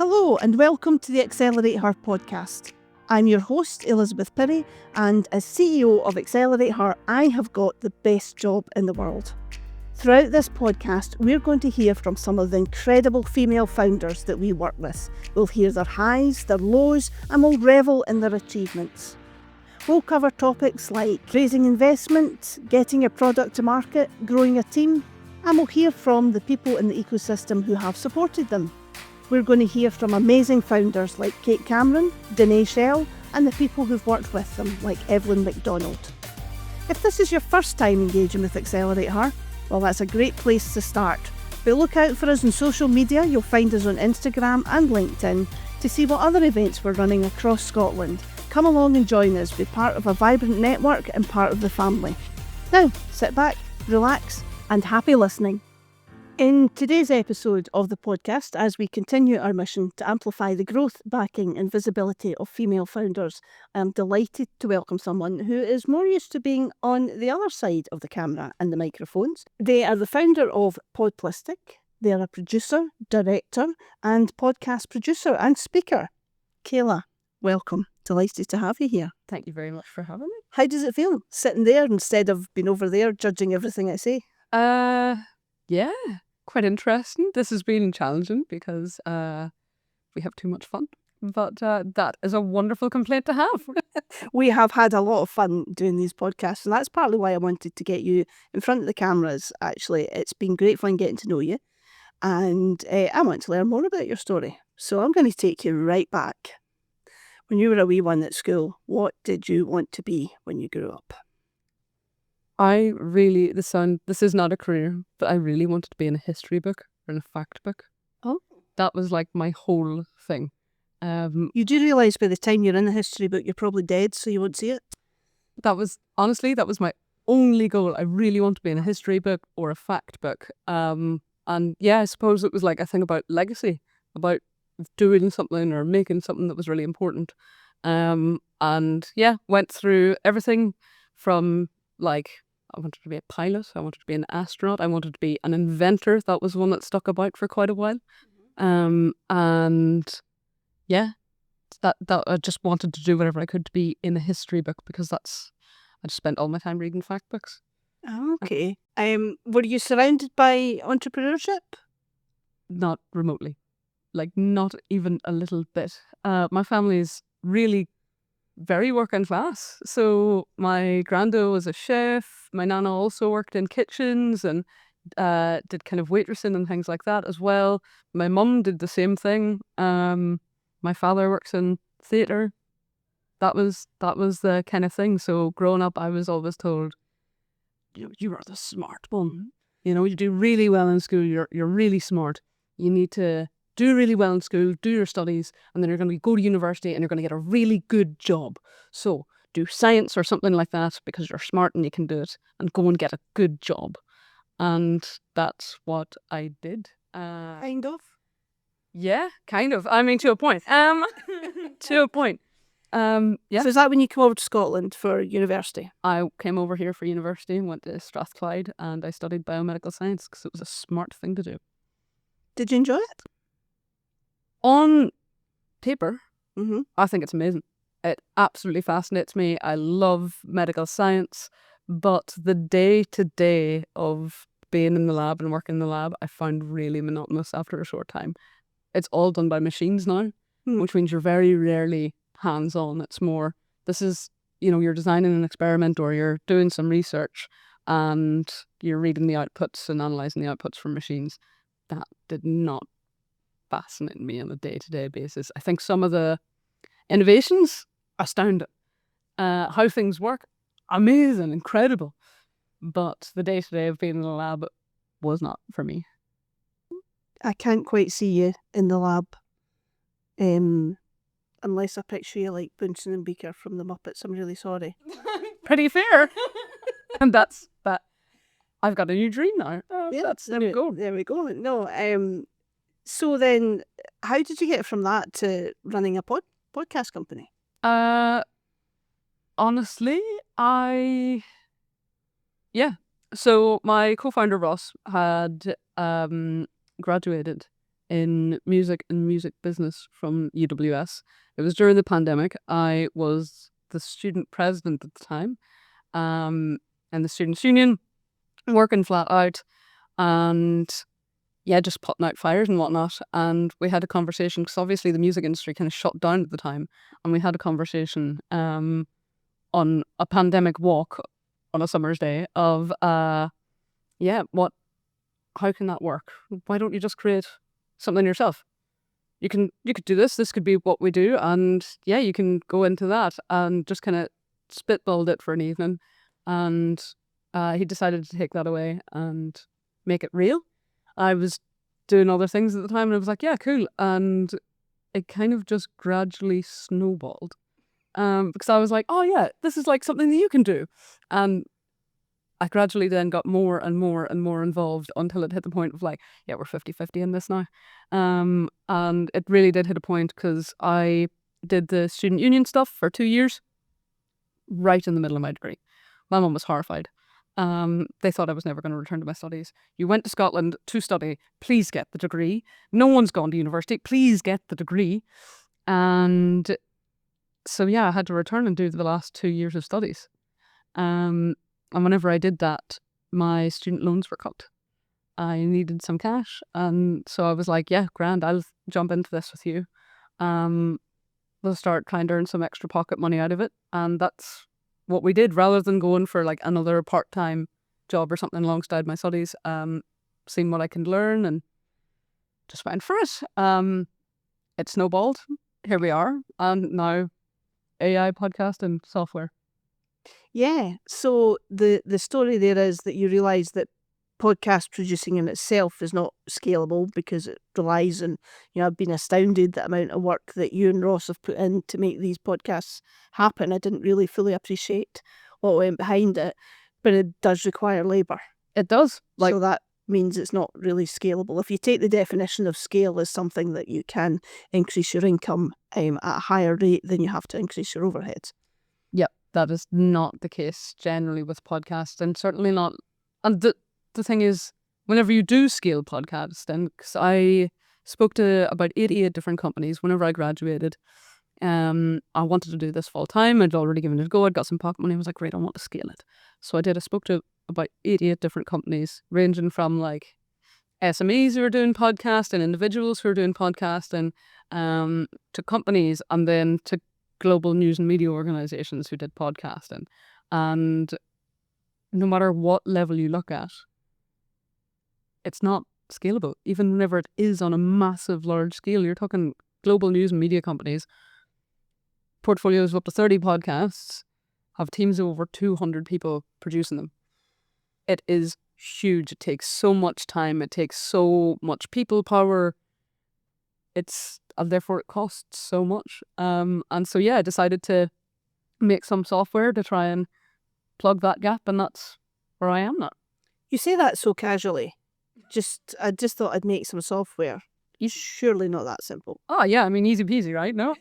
Hello and welcome to the AccelerateHER podcast. I'm your host, Elizabeth Pirrie, and as CEO of AccelerateHER, I have got the best job in the world. Throughout this podcast, we're going to hear from some of the incredible female founders that we work with. We'll hear their highs, their lows, and we'll revel in their achievements. We'll cover topics like raising investment, getting a product to market, growing a team, and we'll hear from the people in the ecosystem who have supported them. We're going to hear from amazing founders like Kate Cameron, Danae Schell, and the people who've worked with them like Evelyn McDonald. If this is your first time engaging with AccelerateHER, well, that's a great place to start. But look out for us on social media. You'll find us on Instagram and LinkedIn to see what other events we're running across Scotland. Come along and join us, be part of a vibrant network and part of the family. Now, sit back, relax, and happy listening. In today's episode of the podcast, as we continue our mission to amplify the growth, backing and visibility of female founders, I'm delighted to welcome someone who is more used to being on the other side of the camera and the microphones. They are the founder of Podplistic. They are a producer, director and podcast producer and speaker. Kayla, welcome. Delighted to have you here. Thank you very much for having me. How does it feel sitting there instead of being over there judging everything I say? Yeah, quite interesting. This has been challenging because we have too much fun, but that is a wonderful complaint to have. We have had a lot of fun doing these podcasts, and that's partly why I wanted to get you in front of the cameras, actually. It's been great fun getting to know you, and I want to learn more about your story. So I'm going to take you right back. When you were a wee one at school, what did you want to be when you grew up? This is not a career, but I really wanted to be in a history book or in a fact book. Oh. That was like my whole thing. You do realise by the time you're in the history book, you're probably dead, so you won't see it? That was my only goal. I really want to be in a history book or a fact book. And yeah, I suppose it was like a thing about legacy, about doing something or making something that was really important. And yeah, went through everything from like, I wanted to be a pilot, I wanted to be an astronaut, I wanted to be an inventor. That was one that stuck about for quite a while. And yeah, that I just wanted to do whatever I could to be in a history book because I just spent all my time reading fact books. Okay. Were you surrounded by entrepreneurship? Not remotely. Like, not even a little bit. My family is really very working class. So my grando was a chef. My nana also worked in kitchens and did kind of waitressing and things like that as well. My mum did the same thing. My father works in theatre. That was the kind of thing. So growing up, I was always told, you are the smart one. You do really well in school. You're really smart. You need to do really well in school, do your studies, and then you're going to go to university and you're going to get a really good job. So do science or something like that because you're smart and you can do it, and go and get a good job. And that's what I did. Kind of? Yeah, kind of. I mean, to a point. To a point. Yeah. So is that when you came over to Scotland for university? I came over here for university and went to Strathclyde and I studied biomedical science because it was a smart thing to do. Did you enjoy it? On paper, Mm-hmm. I think it's amazing. It absolutely fascinates me. I love medical science, but the day-to-day of being in the lab and working in the lab, I found really monotonous after a short time. It's all done by machines now, which means you're very rarely hands-on. It's more, this is, you're designing an experiment or you're doing some research and you're reading the outputs and analysing the outputs from machines. That did not fascinate me on a day-to-day basis. I think some of the innovations, astounding. How things work, amazing, incredible. But the day-to-day of being in the lab was not for me. I can't quite see you in the lab unless I picture you like Bunsen and Beaker from the Muppets. I'm really sorry. Pretty fair. And that's that. I've got a new dream now. There we go. There we go. No, so then, how did you get from that to running a podcast company? Honestly, So my co-founder Ross had graduated in music and music business from UWS. It was during the pandemic. I was the student president at the time, and the Students' Union, working flat out, and yeah, just putting out fires and whatnot. And we had a conversation because obviously the music industry kind of shut down at the time, and we had a conversation on a pandemic walk on a summer's day of how can that work? Why don't you just create something yourself? You could do this. This could be what we do, and yeah, you can go into that, and just kind of spitballed it for an evening, and he decided to take that away and make it real. I was doing other things at the time, and I was like, yeah, cool, and it kind of just gradually snowballed, because I was like, oh yeah, this is like something that you can do, and I gradually then got more and more and more involved until it hit the point of like, yeah, we're 50-50 in this now. And it really did hit a point because I did the student union stuff for 2 years, right in the middle of my degree. My mum was horrified. They thought I was never going to return to my studies. You went to Scotland to study, please get the degree. No one's gone to university, please get the degree. And so yeah, I had to return and do the last 2 years of studies. And whenever I did that, my student loans were cut. I needed some cash, and so I was like, yeah, grand, I'll jump into this with you. We'll start trying to earn some extra pocket money out of it, and that's what we did, rather than going for like another part-time job or something alongside my studies. Seeing what I can learn, and just went for it. It snowballed. Here we are, and now AI podcast and software. Yeah. So the story there is that you realise that podcast producing in itself is not scalable because it relies on, I've been astounded the amount of work that you and Ross have put in to make these podcasts happen. I didn't really fully appreciate what went behind it, but it does require labour. It does. So that means it's not really scalable. If you take the definition of scale as something that you can increase your income at a higher rate, then you have to increase your overheads. Yep, that is not the case generally with podcasts, and certainly not. And the thing is, whenever you do scale podcasts, and because I spoke to about 88 different companies whenever I graduated, I wanted to do this full time. I'd already given it a go. I'd got some pocket money. I was like, great, I want to scale it. So I did. I spoke to about 88 different companies, ranging from like SMEs who are doing podcasts and individuals who are doing podcasting, to companies, and then to global news and media organizations who did podcasting. And no matter what level you look at, it's not scalable. Even whenever it is on a massive, large scale, you're talking global news and media companies, portfolios of up to 30 podcasts, have teams of over 200 people producing them. It is huge. It takes so much time. It takes so much people power. And therefore it costs so much. And so yeah, I decided to make some software to try and plug that gap, and that's where I am now. You say that so casually. I just thought I'd make some software. Surely not that simple. Oh yeah, I mean, easy peasy, right? No,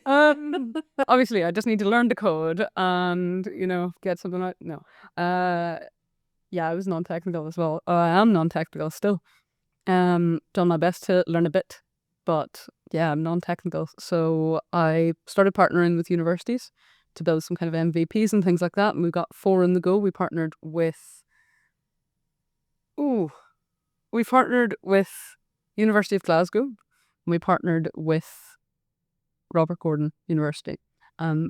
obviously I just need to learn the code and get something out. No, yeah, I was non-technical as well. I am non-technical still. Done my best to learn a bit, but yeah, I'm non-technical. So I started partnering with universities to build some kind of MVPs and things like that. And we got 4 in the go. We partnered with University of Glasgow. We partnered with Robert Gordon University.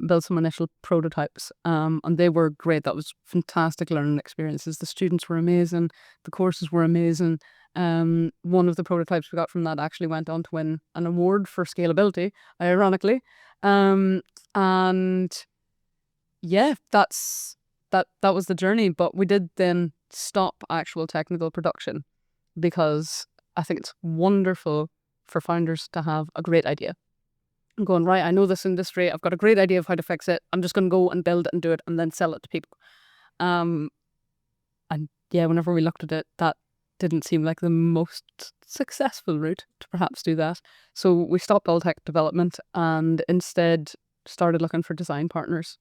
Built some initial prototypes, and they were great. That was fantastic learning experiences. The students were amazing. The courses were amazing. One of the prototypes we got from that actually went on to win an award for scalability, ironically. And yeah, that was the journey. But we did then stop actual technical production because I think it's wonderful for founders to have a great idea. I'm going, right, I know this industry, I've got a great idea of how to fix it, I'm just going to go and build it and do it and then sell it to people. And yeah, whenever we looked at it, that didn't seem like the most successful route to perhaps do that. So we stopped all tech development and instead started looking for design partners.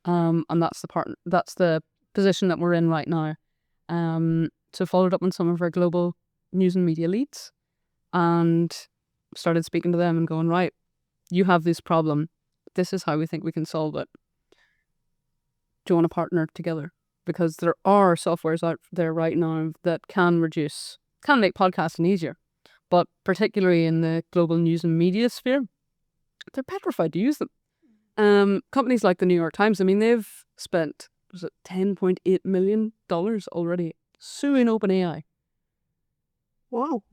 And that's the position that we're in right now. So followed up on some of our global news and media leads, and started speaking to them and going, right, you have this problem. This is how we think we can solve it. Do you want to partner together? Because there are softwares out there right now that can make podcasting easier. But particularly in the global news and media sphere, they're petrified to use them. Companies like the New York Times, I mean, they've spent, was it $10.8 million already suing OpenAI. Wow.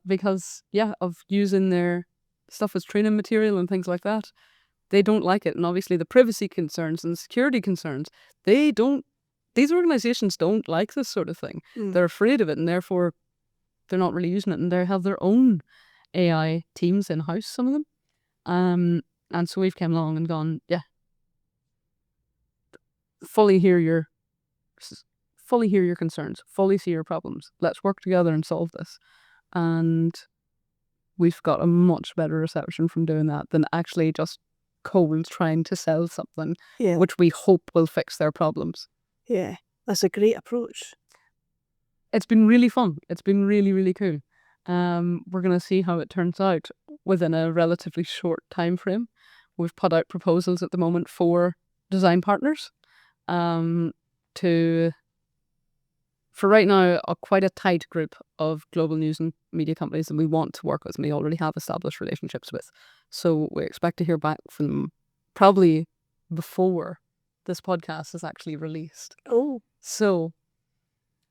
Because, of using their stuff as training material and things like that. They don't like it. And obviously the privacy concerns and security concerns, these organizations don't like this sort of thing. They're afraid of it, and therefore they're not really using it. And they have their own AI teams in-house, some of them. And so we've come along and gone, fully hear your concerns, fully see your problems. Let's work together and solve this. And we've got a much better reception from doing that than actually just cold trying to sell something which we hope will fix their problems. Yeah, that's a great approach. It's been really fun. It's been really, really cool. We're going to see how it turns out within a relatively short time frame. We've put out proposals at the moment for design partners for right now, quite a tight group of global news and media companies that we want to work with and we already have established relationships with. So we expect to hear back from them probably before this podcast is actually released. Oh. So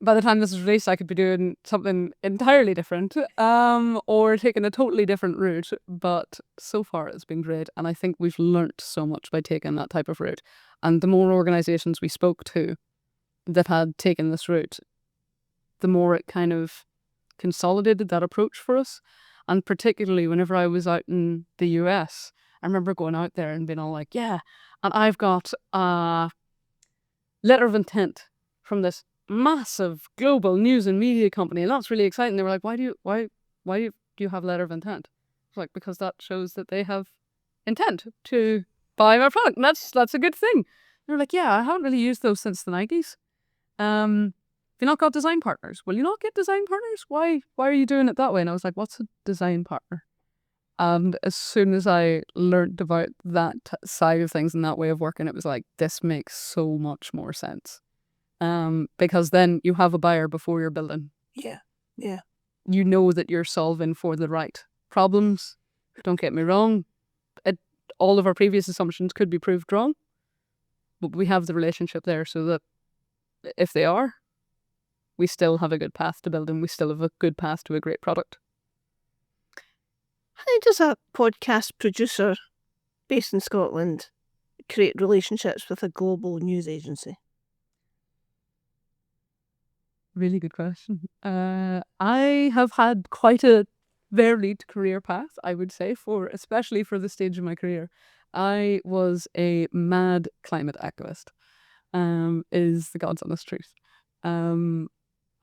by the time this is released, I could be doing something entirely different or taking a totally different route. But so far it's been great. And I think we've learnt so much by taking that type of route. And the more organisations we spoke to that had taken this route, the more it kind of consolidated that approach for us. And particularly whenever I was out in the US, I remember going out there and being all like, and I've got a letter of intent from this massive global news and media company, and that's really exciting. They were like, why do you have letter of intent? It's like, because that shows that they have intent to buy my product, and that's a good thing. They're like, I haven't really used those since the 90s. Have you not got design partners? Will you not get design partners? Why are you doing it that way? And I was like, what's a design partner? And as soon as I learned about that side of things and that way of working, it was like, this makes so much more sense. Because then you have a buyer before you're building. Yeah. You know that you're solving for the right problems. Don't get me wrong. All of our previous assumptions could be proved wrong. But we have the relationship there so that if they are, we still have a good path to building. We still have a good path to a great product. How does a podcast producer based in Scotland create relationships with a global news agency? Really good question. I have had quite a varied career path, I would say, especially for the stage of my career. I was a mad climate activist, is the God's honest truth. And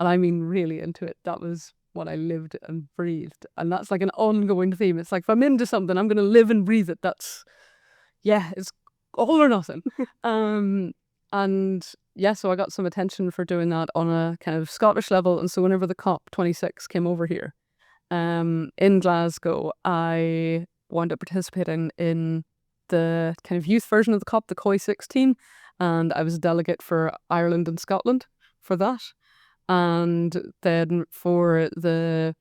I mean really into it. That was what I lived and breathed. And that's like an ongoing theme. It's like, if I'm into something, I'm going to live and breathe it. It's all or nothing. So I got some attention for doing that on a kind of Scottish level. And so whenever the COP26 came over here in Glasgow, I wound up participating in the kind of youth version of the COP, the COI16, and I was a delegate for Ireland and Scotland for that. And then for the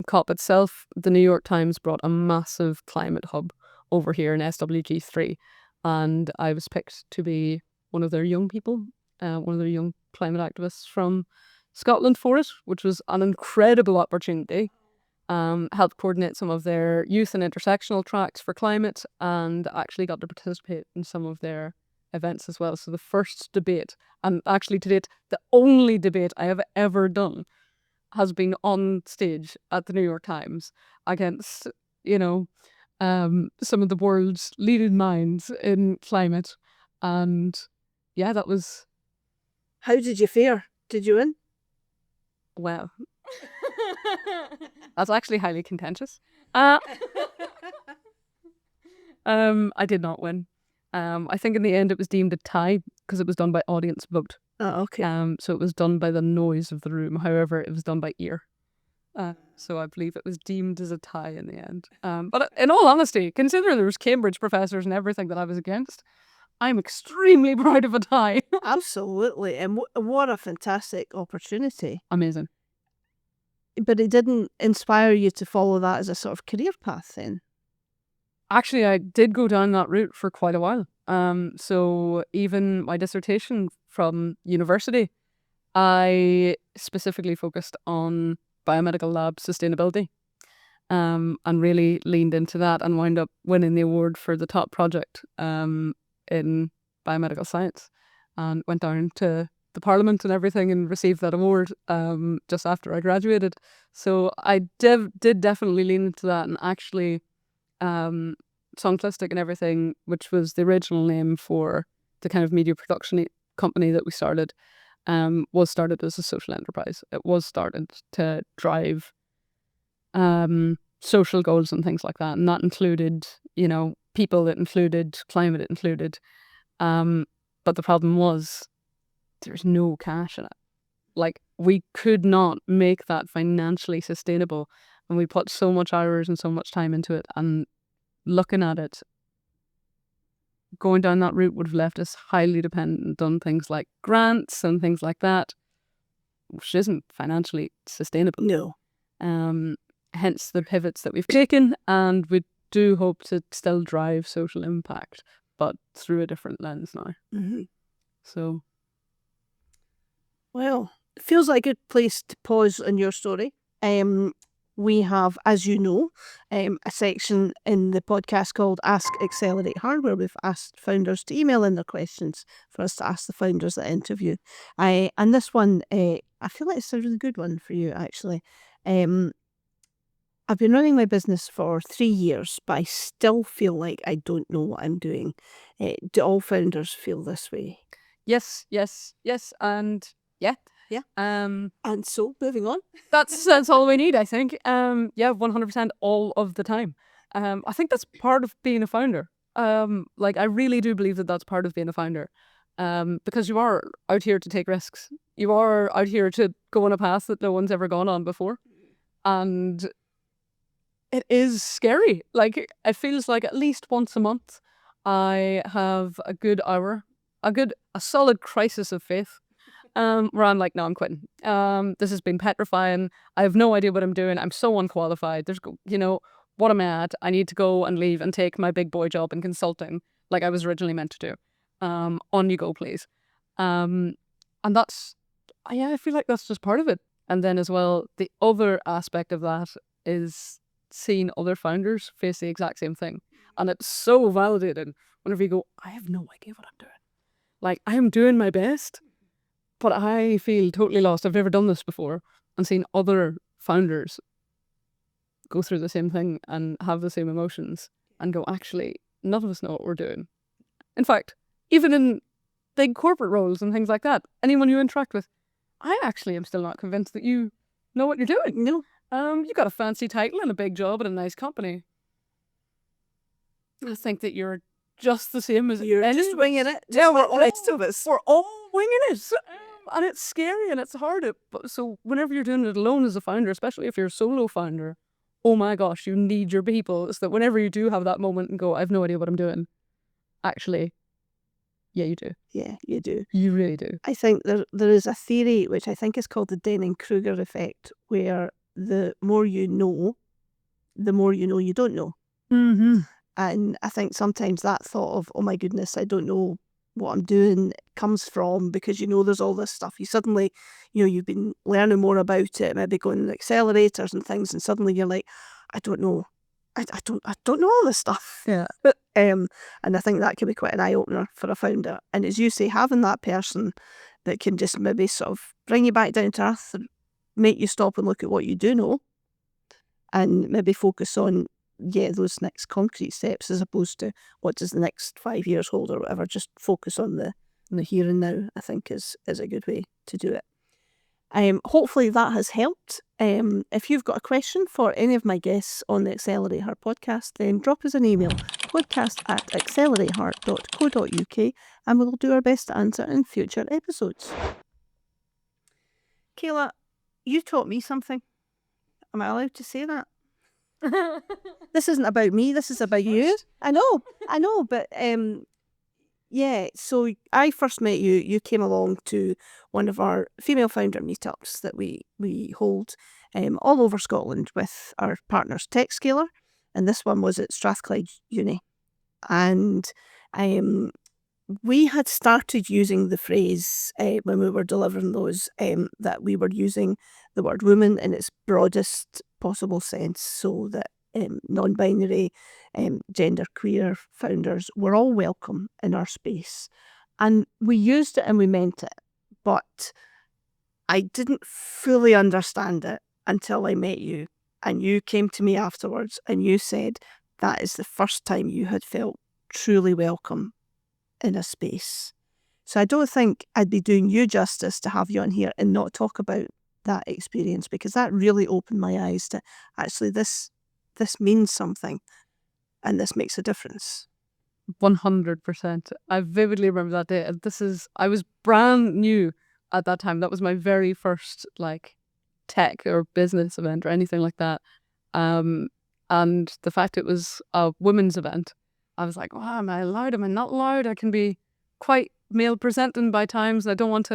COP itself, the New York Times brought a massive climate hub over here in SWG3, and I was picked to be one of their young people, one of their young climate activists from Scotland for it, which was an incredible opportunity. Helped coordinate some of their youth and intersectional tracks for climate, and actually got to participate in some of their events as well. So the first debate, and actually to date, the only debate I have ever done, has been on stage at the New York Times against, some of the world's leading minds in climate. And that was... How did you fare? Did you win? Well, that's actually highly contentious. I did not win. I think in the end it was deemed a tie because it was done by audience vote. Oh, okay. So it was done by the noise of the room. However, it was done by ear. So I believe it was deemed as a tie in the end. But in all honesty, considering there was Cambridge professors and everything that I was against, I'm extremely proud of a tie. Absolutely. And what a fantastic opportunity. Amazing. But it didn't inspire you to follow that as a sort of career path then? Actually, I did go down that route for quite a while. So even my dissertation from university, I specifically focused on biomedical lab sustainability, and really leaned into that and wound up winning the award for the top project in biomedical science, and went down to the parliament and everything and received that award just after I graduated. So I did definitely lean into that, and actually Podplistic and everything, which was the original name for the kind of media production company that we started, was started as a social enterprise. It was started to drive social goals and things like that, and that included, people, it included climate, it included. But the problem was there's no cash in it. Like, we could not make that financially sustainable, and we put so much hours and so much time into it, and looking at it, going down that route would have left us highly dependent on things like grants and things like that, which isn't financially sustainable. No. Hence the pivots that we've taken, and we do hope to still drive social impact, but through a different lens now. Mm-hmm. So, well, it feels like a good place to pause on your story. We have, as you know, a section in the podcast called Ask AccelerateHER, where we've asked founders to email in their questions for us to ask the founders that interview. And this one, I feel like it's a really good one for you, actually. I've been running my business for 3 years, but I still feel like I don't know what I'm doing. Do all founders feel this way? yes, and yeah. And so, moving on. That's all we need, I think. 100% all of the time. I think that's part of being a founder. I really do believe that that's part of being a founder. Because you are out here to take risks. You are out here to go on a path that no one's ever gone on before. And it is scary. Like, it feels like at least once a month I have a good hour, a solid crisis of faith. Where I'm like, no, I'm quitting. This has been petrifying. I have no idea what I'm doing. I'm so unqualified. What am I at? I need to go and leave and take my big boy job in consulting, like I was originally meant to do. On you go, please. And that's, I feel like that's just part of it. And then as well, the other aspect of that is seeing other founders face the exact same thing. And it's so validating whenever you go, I have no idea what I'm doing. Like, I am doing my best, but I feel totally lost. I've never done this before. And seeing other founders go through the same thing and have the same emotions and go, actually, none of us know what we're doing. In fact, even in big corporate roles and things like that, anyone you interact with, I actually am still not convinced that you know what you're doing. No. You got a fancy title and a big job at a nice company. I think that you're just the same as You're just winging it. Yeah, we're all winging it. And it's scary and it's hard. So whenever you're doing it alone as a founder, especially if you're a solo founder, oh my gosh, you need your people. So that whenever you do have that moment and go, I have no idea what I'm doing, actually, yeah, you do. Yeah, you do. You really do. I think there is a theory, which I think is called the Dunning-Kruger effect, where the more you know you don't know. Mm-hmm. And I think sometimes that thought of, oh my goodness, I don't know what I'm doing, comes from because there's all this stuff. You suddenly, you've been learning more about it, maybe going to accelerators and things, and suddenly you're like, I don't know. I don't know all this stuff. Yeah. And I think that can be quite an eye-opener for a founder. And as you say, having that person that can just maybe sort of bring you back down to earth and make you stop and look at what you do know and maybe focus on those next concrete steps as opposed to what does the next 5 years hold or whatever. Just focus on the here and now, I think is a good way to do it. Hopefully that has helped. If you've got a question for any of my guests on the AccelerateHER podcast, then drop us an email, podcast@accelerateher.co.uk, and we'll do our best to answer in future episodes. Kayla, you taught me something. Am I allowed to say that? This isn't about me. This is about you. I know, but yeah. So I first met you. You came along to one of our female founder meetups that we hold all over Scotland with our partners, TechScaler, and this one was at Strathclyde Uni, and we had started using the phrase when we were delivering those that we were using the word woman in its broadest possible sense, so that non-binary, genderqueer founders were all welcome in our space. And we used it and we meant it, but I didn't fully understand it until I met you. And you came to me afterwards and you said that is the first time you had felt truly welcome in a space. So I don't think I'd be doing you justice to have you on here and not talk about that experience, because that really opened my eyes to actually this means something and this makes a difference. 100%. I vividly remember that day. I was brand new at that time. That was my very first like tech or business event or anything like that. And the fact it was a women's event, I was like, wow, am I allowed? Am I not allowed? I can be quite male presenting by times. I don't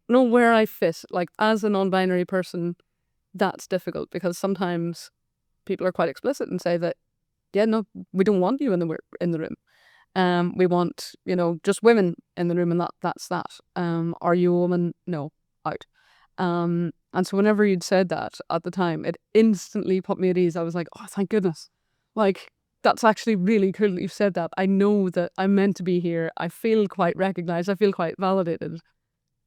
know where I fit. Like as a non-binary person, that's difficult because sometimes people are quite explicit and say that, yeah, no, we don't want you in the room. We want, just women in the room, and that's that. Are you a woman? No, out. And so whenever you'd said that at the time, it instantly put me at ease. I was like, oh, thank goodness. Like, that's actually really cool that you've said that. I know that I'm meant to be here. I feel quite recognized. I feel quite validated.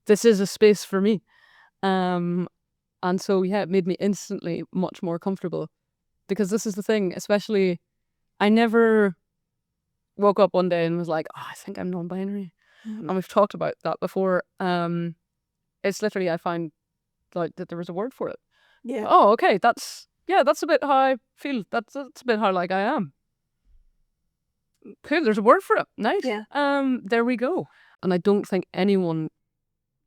This is a space for me. And so, yeah, it made me instantly much more comfortable, because this is the thing, especially I never woke up one day and was like, oh, I think I'm non-binary. Mm-hmm. And we've talked about that before. It's literally, I find like that there was a word for it. Yeah. Oh, okay. That's a bit how I feel. That's a bit how like I am. Cool. There's a word for it. Nice. Yeah. There we go. And I don't think anyone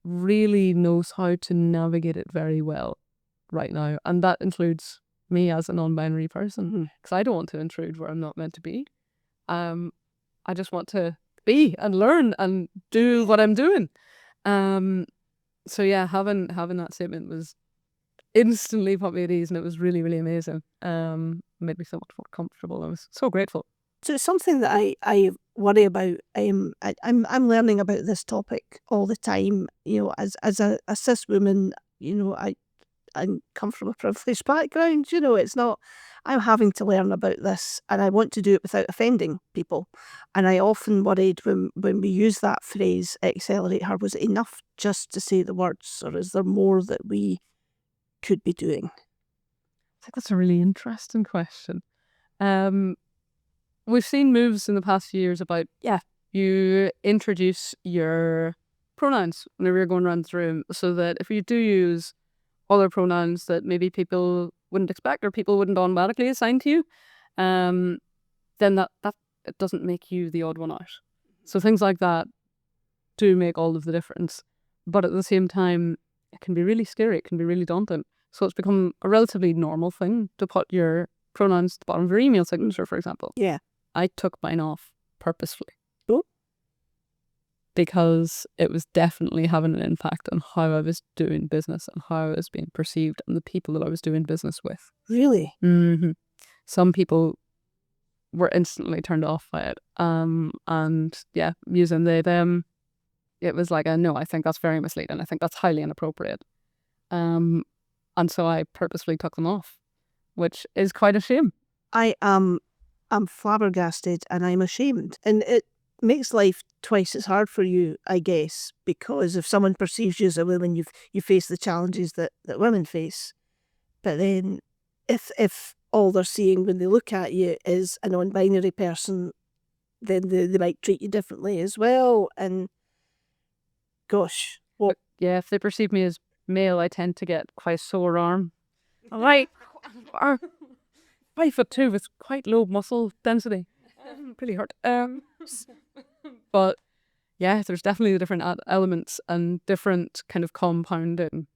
really knows how to navigate it very well right now. And that includes me as a non-binary person, because I don't want to intrude where I'm not meant to be. I just want to be and learn and do what I'm doing. So yeah, having that statement was instantly put me at ease, and it was really, really amazing. Made me so much more comfortable. I was so grateful. So it's something that I worry about. I'm learning about this topic all the time. As a cis woman, I come from a privileged background. It's not. I'm having to learn about this, and I want to do it without offending people. And I often worried when we use that phrase, accelerate her, was it enough just to say the words, or is there more that we could be doing? I think that's a really interesting question. We've seen moves in the past few years about, you introduce your pronouns whenever you're going around the room, so that if you do use other pronouns that maybe people wouldn't expect or people wouldn't automatically assign to you, then that it doesn't make you the odd one out. So things like that do make all of the difference. But at the same time, it can be really scary. It can be really daunting. So it's become a relatively normal thing to put your pronouns at the bottom of your email signature, for example. Yeah. I took mine off purposefully. Oh. Because it was definitely having an impact on how I was doing business and how I was being perceived and the people that I was doing business with. Really? Mm-hmm. Some people were instantly turned off by it. And yeah, using they, them, it was like, no, I think that's very misleading. I think that's highly inappropriate. And so I purposefully took them off, which is quite a shame. I'm flabbergasted and I'm ashamed. And it makes life twice as hard for you, I guess, because if someone perceives you as a woman, you face the challenges that women face. But then if all they're seeing when they look at you is a non-binary person, then they might treat you differently as well. And gosh. Well, yeah, if they perceive me as male, I tend to get quite a sore arm. Like, 5'2" with quite low muscle density. Pretty hurt. But yeah, there's definitely different elements and different kind of compounding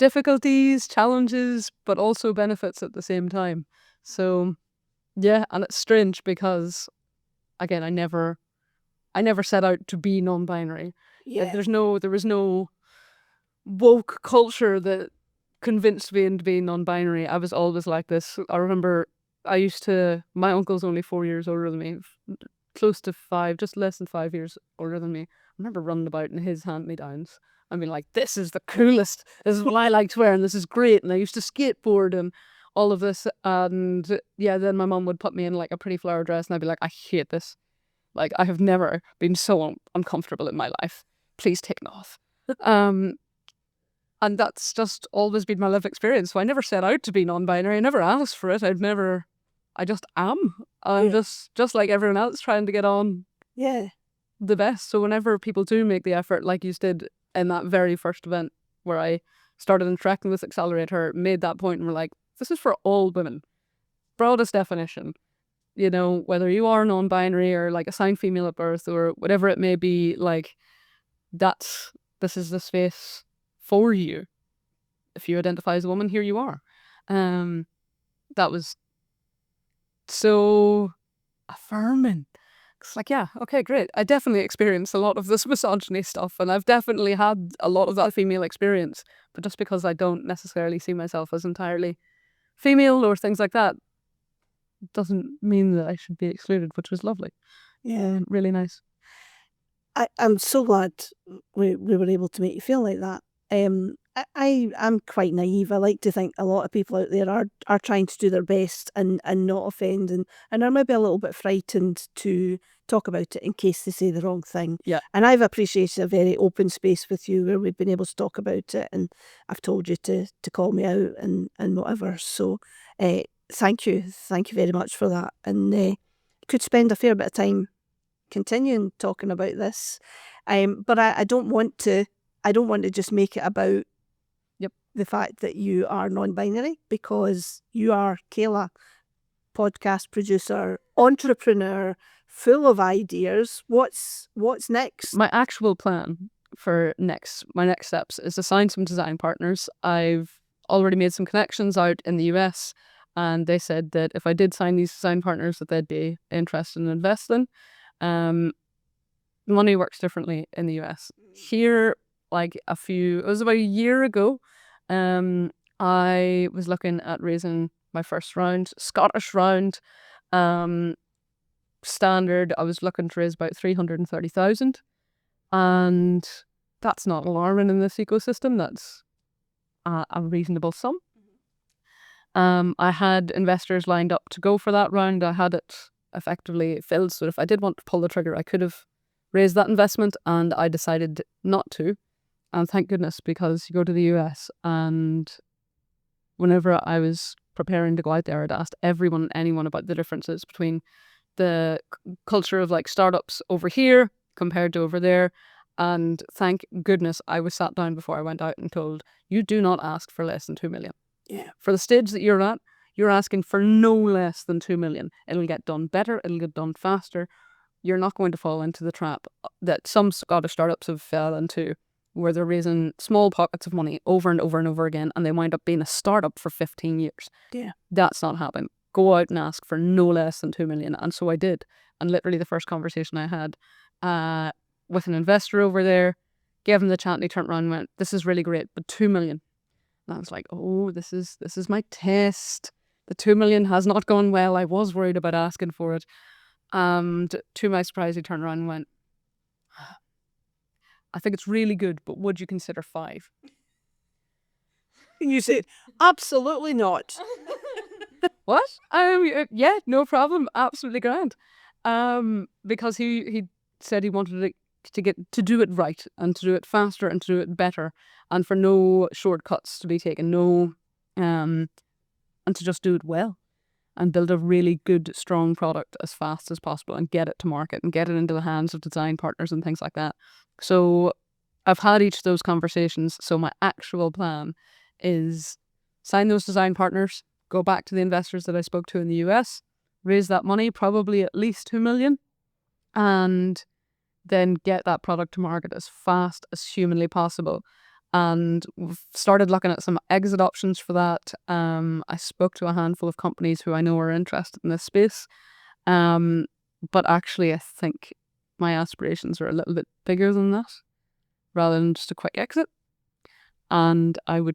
difficulties, challenges, but also benefits at the same time. So yeah, and it's strange because again, I never set out to be non-binary. Yeah. There was no woke culture that convinced me into being non-binary. I was always like this. I remember my uncle's only 4 years older than me, close to 5, just less than 5 years older than me. I remember running about in his hand-me-downs. I mean, like, this is the coolest. This is what I like to wear, and this is great. And I used to skateboard and all of this. And yeah, then my mum would put me in like a pretty flower dress, and I'd be like, I hate this. Like, I have never been so uncomfortable in my life. Please take it off. And that's just always been my lived experience. So I never set out to be non-binary. I never asked for it. I just am. I'm just like everyone else trying to get on the best. So whenever people do make the effort, like you did in that very first event where I started interacting with AccelerateHER, made that point and were like, this is for all women. Broadest definition. You know, whether you are non-binary or like assigned female at birth or whatever it may be, like this is the space for you. If you identify as a woman, here you are. That was so affirming. It's like, yeah, okay, great. I definitely experienced a lot of this misogyny stuff, and I've definitely had a lot of that female experience. But just because I don't necessarily see myself as entirely female or things like that doesn't mean that I should be excluded, which was lovely. Yeah. Really nice. I'm so glad we were able to make you feel like that. I'm quite naive. I like to think a lot of people out there are trying to do their best and not offend and are maybe a little bit frightened to talk about it in case they say the wrong thing. Yeah. And I've appreciated a very open space with you where we've been able to talk about it, and I've told you to call me out and whatever. So thank you very much for that. And could spend a fair bit of time continuing talking about this, but I don't want to just make it about the fact that you are non-binary, because you are Kayla, podcast producer, entrepreneur, full of ideas. What's next? My actual plan for my next steps is to sign some design partners. I've already made some connections out in the US, and they said that if I did sign these design partners that they'd be interested in investing. Money works differently in the US. Here, it was about a year ago, I was looking at raising my first round, Scottish round, standard. I was looking to raise about 330,000, and that's not alarming in this ecosystem. That's a reasonable sum. I had investors lined up to go for that round. I had it effectively filled, so if I did want to pull the trigger, I could have raised that investment, and I decided not to. And thank goodness, because you go to the US, and whenever I was preparing to go out there, I'd asked anyone about the differences between the culture of like startups over here compared to over there. And thank goodness I was sat down before I went out and told, you do not ask for less than 2 million. Yeah. For the stage that you're at, you're asking for no less than 2 million. It'll get done better. It'll get done faster. You're not going to fall into the trap that some Scottish startups have fell into, where they're raising small pockets of money over and over and over again, and they wind up being a startup for 15 years. Yeah. That's not happening. Go out and ask for no less than 2 million. And so I did. And literally the first conversation I had with an investor over there, gave him the chance, and he turned around and went, this is really great, but 2 million. And I was like, oh, this is my test. The 2 million has not gone well. I was worried about asking for it. And to my surprise, he turned around and went, I think it's really good, but would you consider 5? And you said, absolutely not. What? Yeah, no problem. Absolutely grand. Because he said he wanted to do it right, and to do it faster, and to do it better, and for no shortcuts to be taken, and to just do it well, and build a really good, strong product as fast as possible, and get it to market, and get it into the hands of design partners and things like that. So I've had each of those conversations. So my actual plan is sign those design partners, go back to the investors that I spoke to in the US, raise that money, probably at least 2 million, and then get that product to market as fast as humanly possible. And we've started looking at some exit options for that. I spoke to a handful of companies who I know are interested in this space. But actually, I think my aspirations are a little bit bigger than that, rather than just a quick exit. And I'm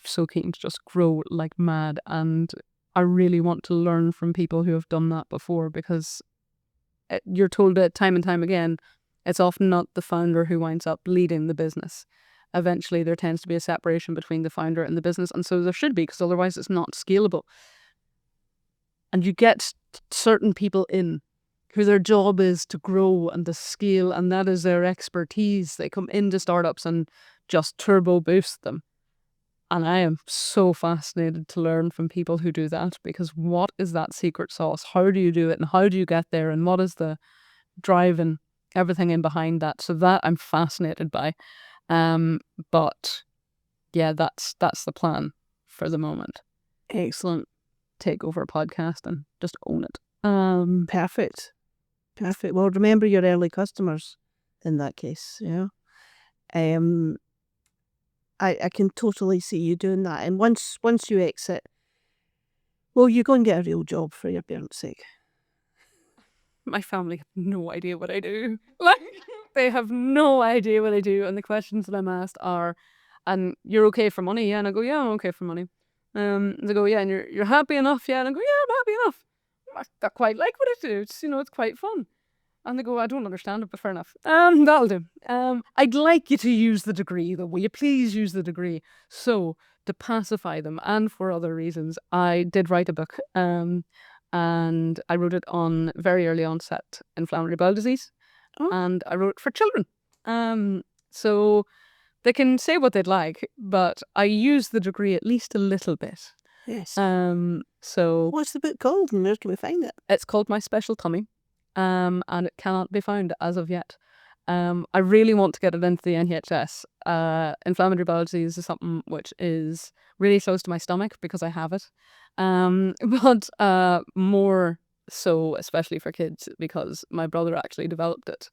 so keen to just grow like mad. And I really want to learn from people who have done that before, because you're told it time and time again, it's often not the founder who winds up leading the business. Eventually, there tends to be a separation between the founder and the business. And so there should be, because otherwise it's not scalable. And you get certain people in who their job is to grow and to scale, and that is their expertise. They come into startups and just turbo boost them. And I am so fascinated to learn from people who do that, because what is that secret sauce? How do you do it, and how do you get there, and what is the drive and everything in behind that? So that I'm fascinated by. But yeah, that's the plan for the moment. Excellent. Take over a podcast and just own it. Perfect. Well, remember your early customers in that case, yeah. I can totally see you doing that. And once you exit, well, you go and get a real job for your parents' sake. My family have no idea what I do. Like, they have no idea what I do. And the questions that I'm asked are, and you're okay for money? Yeah. And I go, yeah, I'm okay for money. They go, yeah, and you're happy enough? Yeah. And I go, yeah, I'm happy enough. I quite like what I do. It's, it's quite fun. And they go, I don't understand it, but fair enough. That'll do. I'd like you to use the degree, though. Will you please use the degree? So, to pacify them, and for other reasons, I did write a book. And I wrote it on very early onset inflammatory bowel disease. Oh. And I wrote it for children. So they can say what they'd like, but I use the degree at least a little bit. Yes. So what's the book called, and where can we find it? It's called My Special Tummy. And it cannot be found as of yet. I really want to get it into the NHS. Inflammatory bowel disease is something which is really close to my stomach because I have it. But more so, especially for kids, because my brother actually developed it.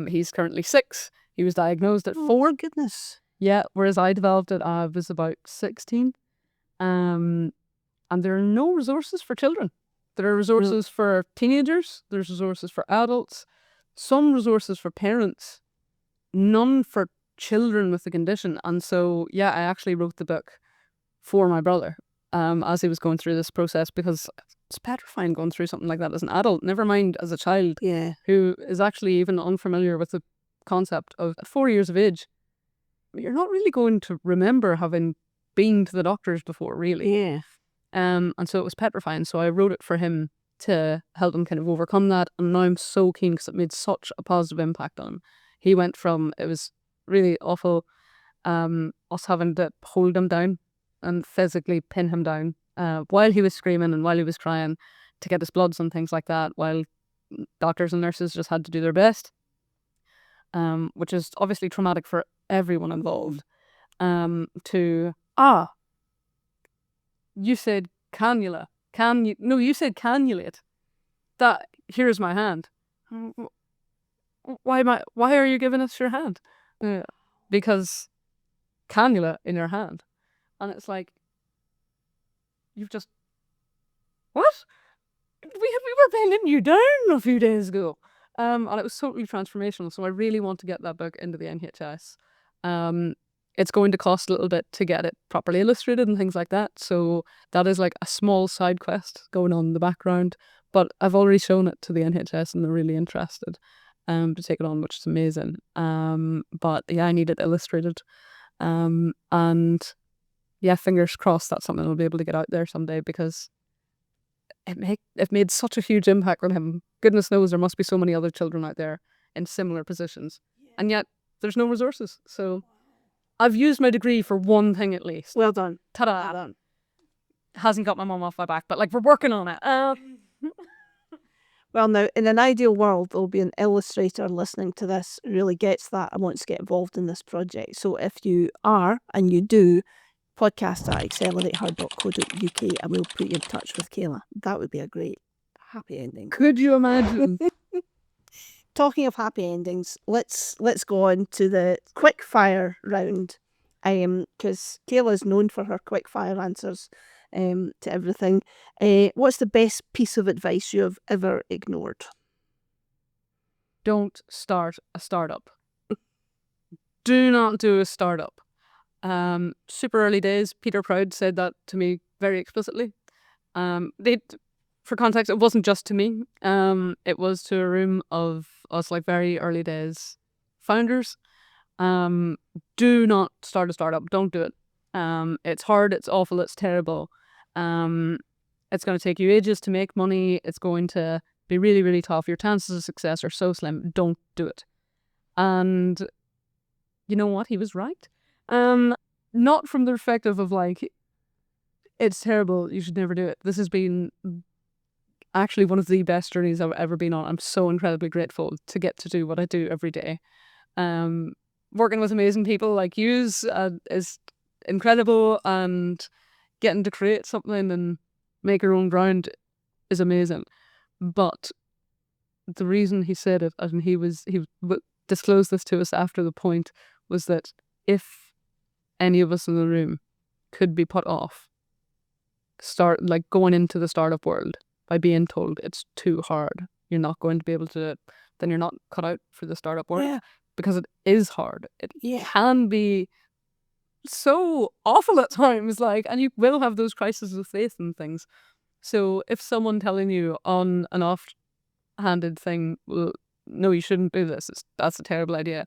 He's currently 6. He was diagnosed at 4. Goodness. Yeah, whereas I developed it, I was about 16. And there are no resources for children. There are resources for teenagers, there's resources for adults, some resources for parents, none for children with the condition. And so, yeah, I actually wrote the book for my brother as he was going through this process, because it's petrifying going through something like that as an adult, never mind as a child, who is actually even unfamiliar with the concept of at 4 years of age. You're not really going to remember having been to the doctors before, really. Yeah. And so it was petrifying. So I wrote it for him to help him kind of overcome that. And now I'm so keen because it made such a positive impact on him. He went from, it was really awful, us having to hold him down and physically pin him down while he was screaming and while he was crying to get his bloods and things like that, while doctors and nurses just had to do their best, which is obviously traumatic for everyone involved. You said cannula. No, you said cannulate. That, here's my hand. Why are you giving us your hand? Because cannula in your hand. And it's like, you've just, what? We were bending you down a few days ago. And it was totally transformational. So I really want to get that book into the NHS. It's going to cost a little bit to get it properly illustrated and things like that. So that is like a small side quest going on in the background. But I've already shown it to the NHS and they're really interested to take it on, which is amazing. But yeah, I need it illustrated. And yeah, fingers crossed that's something I'll be able to get out there someday, because it made such a huge impact on him. Goodness knows there must be so many other children out there in similar positions. And yet there's no resources. So I've used my degree for one thing at least. Well done. Ta-da. Well done. Hasn't got my mum off my back, but like, we're working on it. Well, now, in an ideal world, there'll be an illustrator listening to this who really gets that and wants to get involved in this project. So if you are, and you do, podcast at AccelerateHER.co.uk and we'll put you in touch with Kayla. That would be a great happy ending. Could you imagine? Talking of happy endings, let's go on to the quick fire round. Because Kayla is known for her quick fire answers to everything. What's the best piece of advice you have ever ignored? Don't start a startup. Do not do a startup. Super early days, Peter Proud said that to me very explicitly. For context, it wasn't just to me. It was to a room of us, like, very early days founders. Do not start a startup. Don't do it. It's hard. It's awful. It's terrible. It's going to take you ages to make money. It's going to be really, really tough. Your chances of success are so slim. Don't do it. And you know what? He was right. Not from the perspective of like, it's terrible, you should never do it. This has been actually one of the best journeys I've ever been on. I'm so incredibly grateful to get to do what I do every day. Working with amazing people like you is incredible, and getting to create something and make your own ground is amazing. But the reason he said it, and he disclosed this to us after the point, was that if any of us in the room could be put off going into the startup world by being told it's too hard, you're not going to be able to do it, then you're not cut out for the startup world. Yeah. Because it is hard. It can be so awful at times, and you will have those crises of faith and things. So if someone telling you on an offhanded thing, well, no, you shouldn't do this, that's a terrible idea,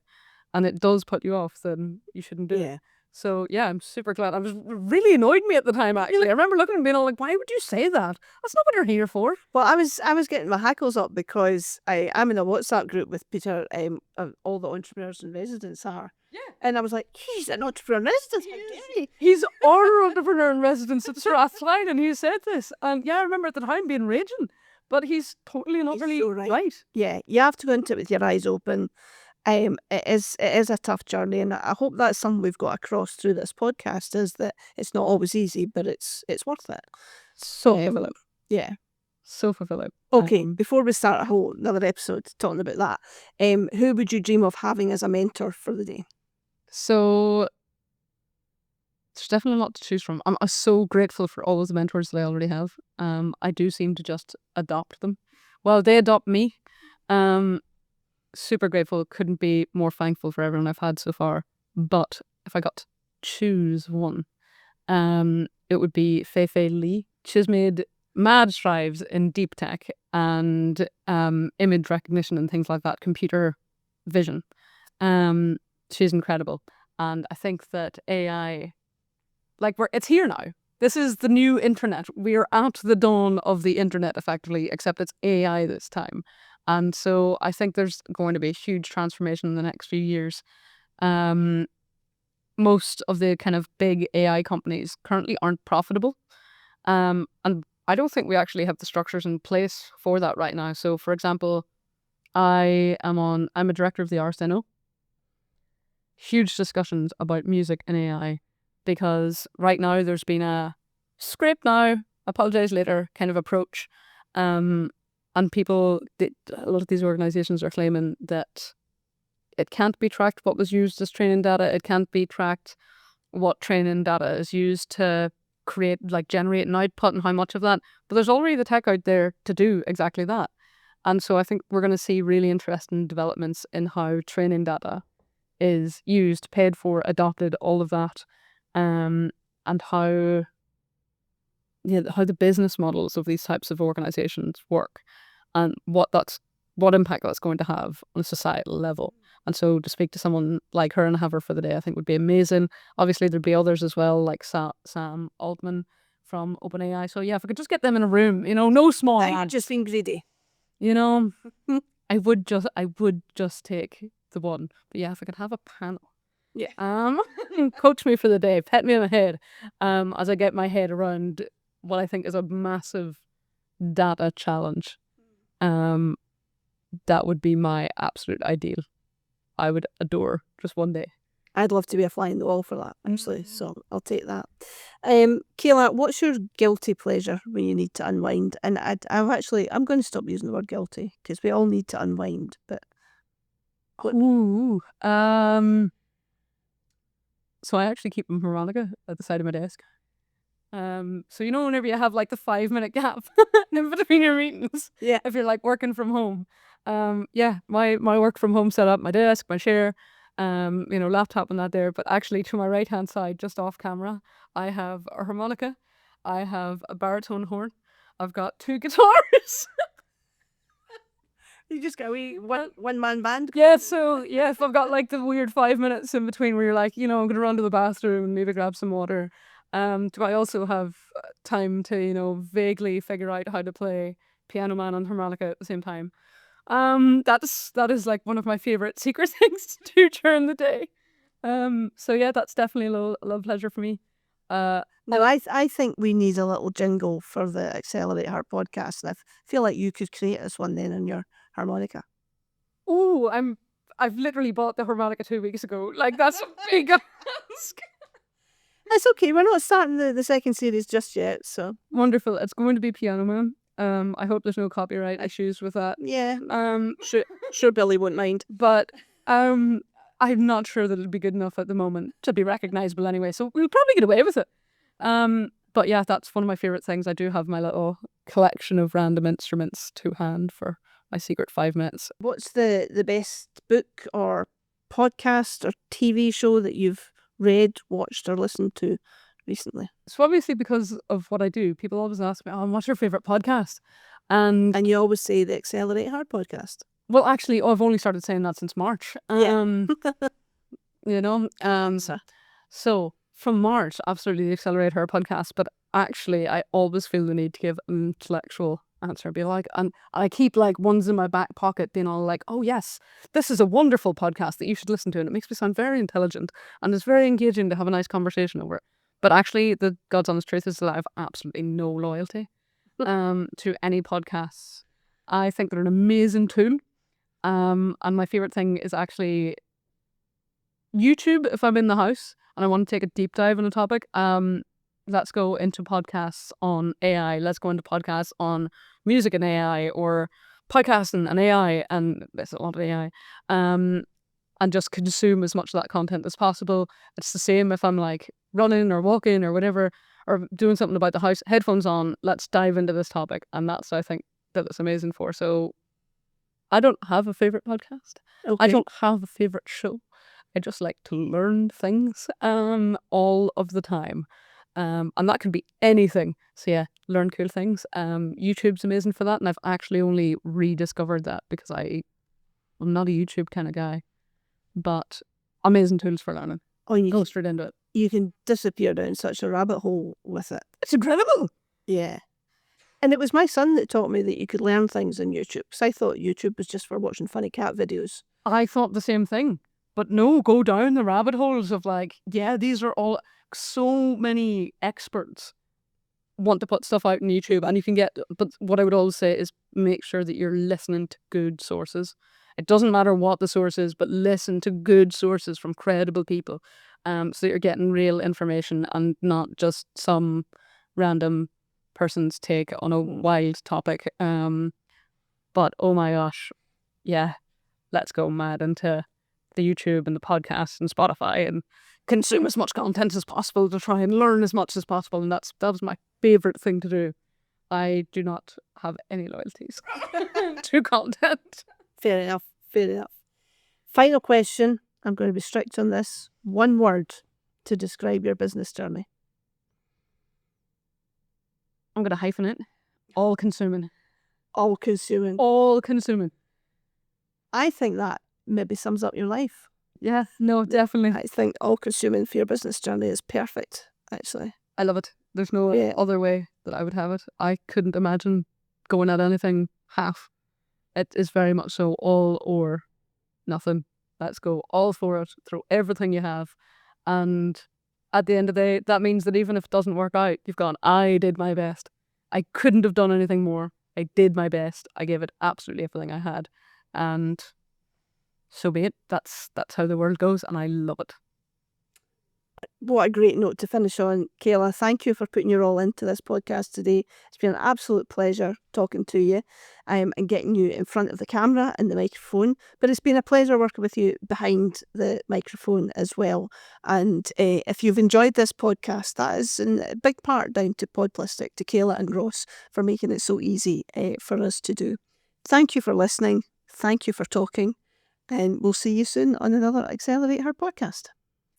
and it does put you off, then you shouldn't do it. So yeah, I'm super glad. Really annoyed me at the time, actually. I remember looking and being all like, why would you say that? That's not what you're here for. Well, I was getting my hackles up because I'm in a WhatsApp group with Peter, all the entrepreneurs in residence are. Yeah. And I was like, he's an entrepreneur in residence. How dare he? He's our entrepreneur in residence at Strathclyde, and he said this. And yeah, I remember at the time being raging. But he's totally and utterly so right. Yeah, you have to go into it with your eyes open. It is a tough journey, and I hope that's something we've got across through this podcast, is that it's not always easy, but it's worth it. So fulfilling. Yeah. So fulfilling. Okay, before we start another episode talking about that, who would you dream of having as a mentor for the day? So there's definitely a lot to choose from. I'm so grateful for all of the mentors that I already have. I do seem to just adopt them. Well, they adopt me. Super grateful. Couldn't be more thankful for everyone I've had so far. But if I got to choose one, it would be Fei Li. She's made mad strides in deep tech and image recognition and things like that, computer vision. She's incredible. And I think that AI, it's here now. This is the new internet. We are at the dawn of the internet, effectively, except it's AI this time. And so I think there's going to be a huge transformation in the next few years. Most of the kind of big AI companies currently aren't profitable. And I don't think we actually have the structures in place for that right now. So, for example, I'm a director of the RSNO. Huge discussions about music and AI, because right now there's been a scrape now, apologize later kind of approach. And people, a lot of these organizations are claiming that it can't be tracked what was used as training data. It can't be tracked what training data is used to generate an output and how much of that. But there's already the tech out there to do exactly that. And so I think we're going to see really interesting developments in how training data is used, paid for, adopted, all of that, and how the business models of these types of organizations work, and what impact that's going to have on a societal level. And so to speak to someone like her and have her for the day, I think would be amazing. Obviously there'd be others as well, like Sam Altman from OpenAI. So yeah, if I could just get them in a room, no small I'm just being greedy. I would just take the one. But yeah, if I could have a panel. Yeah. Coach me for the day, pet me on the head, as I get my head around what I think is a massive data challenge. That would be my absolute ideal. I would adore just one day. I'd love to be a fly in the wall for that, actually. So I'll take that. Kayla, what's your guilty pleasure when you need to unwind? And I'm going to stop using the word guilty, because we all need to unwind. But So I actually keep a harmonica at the side of my desk. So whenever you have like the 5-minute gap in between your meetings, Yeah. if you're like working from home, my work from home setup, my desk, my chair, laptop and that there. But actually, to my right hand side, just off camera, I have a harmonica, I have a baritone horn, I've got 2 guitars. You just got a wee one man band. Yeah, so if I've got like the weird 5 minutes in between where you're like, I'm gonna run to the bathroom and maybe grab some water. Do I also have time to, vaguely figure out how to play Piano Man and harmonica at the same time? That is like one of my favorite secret things to do during the day. So yeah, that's definitely a little pleasure for me. No, I think we need a little jingle for the Accelerate Her podcast, and I feel like you could create us one then on your harmonica. Oh, I've literally bought the harmonica 2 weeks ago. Like, that's a big ask. It's okay. We're not starting the second series just yet, so Wonderful. It's going to be Piano Man. I hope there's no copyright issues with that. yeah. Sure Billy won't mind. But I'm not sure that it'd be good enough at the moment to be recognizable anyway. So we'll probably get away with it. But yeah, that's one of my favorite things. I do have my little collection of random instruments to hand for my secret 5 minutes. What's the best book or podcast or TV show that you've read, watched, or listened to recently? So obviously, because of what I do, people always ask me, "Oh, what's your favorite podcast?" And you always say the Accelerate Her podcast. Well, actually, I've only started saying that since March. So from March, absolutely the AccelerateHER podcast. But actually, I always feel the need to give an intellectual answer. Be like, and I keep like ones in my back pocket being all like, oh yes, this is a wonderful podcast that you should listen to. And it makes me sound very intelligent and it's very engaging to have a nice conversation over it. But actually, the God's honest truth is that I have absolutely no loyalty to any podcasts. I think they're an amazing tool. And my favorite thing is actually YouTube. If I'm in the house and I want to take a deep dive on a topic, let's go into podcasts on AI. Let's go into podcasts on music and AI, or podcasting and AI, and there's a lot of AI. And just consume as much of that content as possible. It's the same if I'm like running or walking or whatever, or doing something about the house, headphones on, let's dive into this topic. And that's, I think, that it's amazing for. So I don't have a favorite podcast. Okay. I don't have a favorite show. I just like to learn things all of the time. And that can be anything. So yeah, learn cool things. YouTube's amazing for that. And I've actually only rediscovered that because I'm not a YouTube kind of guy. But amazing tools for learning. Oh, and Go straight into it. You can disappear down such a rabbit hole with it. It's incredible. Yeah. And it was my son that taught me that you could learn things on YouTube. Because I thought YouTube was just for watching funny cat videos. I thought the same thing. But no, go down the rabbit holes of like, yeah, these are all, so many experts want to put stuff out on YouTube, and you can get, but what I would always say is make sure that you're listening to good sources. It doesn't matter what the source is, but listen to good sources from credible people, so that you're getting real information and not just some random person's take on a wild topic. But oh my gosh, yeah, let's go mad into the YouTube and the podcast and Spotify and consume as much content as possible to try and learn as much as possible. And that was my favorite thing to do. I do not have any loyalties to content. Fair enough. Final question. I'm going to be strict on this. One word to describe your business journey. I'm going to hyphen it. All consuming. All consuming. All consuming. I think that maybe sums up your life. Yeah, no, definitely. I think all consuming for your business journey is perfect, actually. I love it. There's no other way that I would have it. I couldn't imagine going at anything half. It is very much so all or nothing. Let's go all for it. Throw everything you have. And at the end of the day, that means that even if it doesn't work out, you've gone, I did my best. I couldn't have done anything more. I did my best. I gave it absolutely everything I had. And so be it. That's how the world goes, and I love it. What a great note to finish on, Kayla. Thank you for putting your all into this podcast today. It's been an absolute pleasure talking to you and getting you in front of the camera and the microphone. But it's been a pleasure working with you behind the microphone as well. And if you've enjoyed this podcast, that is in a big part down to Podplistic, to Kayla and Ross for making it so easy for us to do. Thank you for listening. Thank you for talking. And we'll see you soon on another AccelerateHER podcast.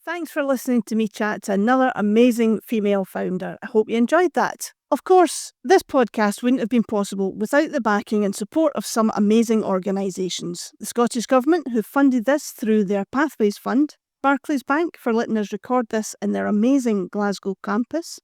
Thanks for listening to me chat to another amazing female founder. I hope you enjoyed that. Of course, this podcast wouldn't have been possible without the backing and support of some amazing organisations. The Scottish Government, who funded this through their Pathways Fund, Barclays Bank for letting us record this in their amazing Glasgow campus,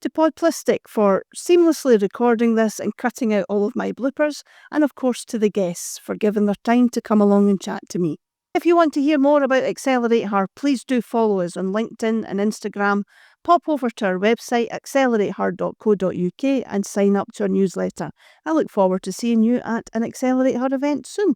to Podplistic for seamlessly recording this and cutting out all of my bloopers, and of course to the guests for giving their time to come along and chat to me. If you want to hear more about AccelerateHER, please do follow us on LinkedIn and Instagram. Pop over to our website, accelerateher.co.uk, and sign up to our newsletter. I look forward to seeing you at an AccelerateHER event soon.